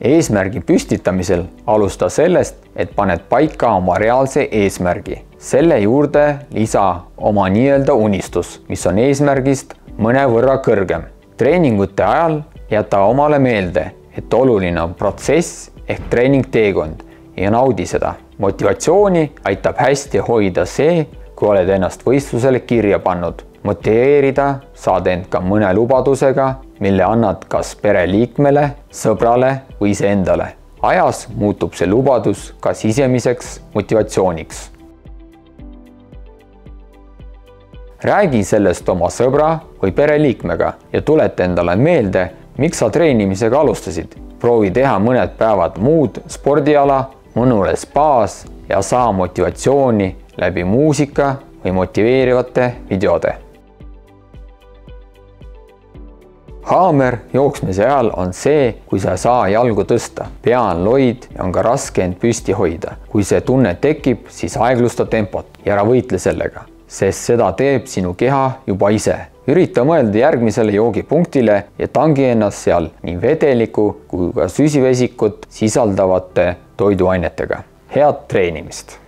Eesmärgi püstitamisel alusta sellest, et paned paika oma reaalse eesmärgi. Selle juurde lisa oma nii-öelda unistus, mis on eesmärgist mõnevõrra kõrgem. Treeningute ajal jäta omale meelde, et oluline on protsess ehk treeningteekond ja naudi seda. Motivatsiooni aitab hästi hoida see, kui oled ennast võistlusele kirja pannud. Motiveerida saad end ka mõne lubadusega, mille annad kas pereliikmele, sõbrale või iseendale. Ajas muutub see lubadus ka sisemiseks motivatsiooniks. Räägi sellest oma sõbra või pereliikmega ja tuleta endale meelde, miks sa treenimisega alustasid. Proovi teha mõned päevad muud spordiala, mõnule spaas ja saa motivatsiooni läbi muusika või motiveerivate videode. Haamer jooksmise ajal on see, kui sa ei saa jalgu tõsta. Pea on loid ja on ka raske end püsti hoida. Kui see tunne tekib, siis aeglusta tempot ja ära võitle sellega, sest seda teeb sinu keha juba ise. Ürita mõelda järgmisele joogipunktile ja tangi ennast seal nii vedeliku kui ka süsivesikut sisaldavate toiduainetega. Head treenimist!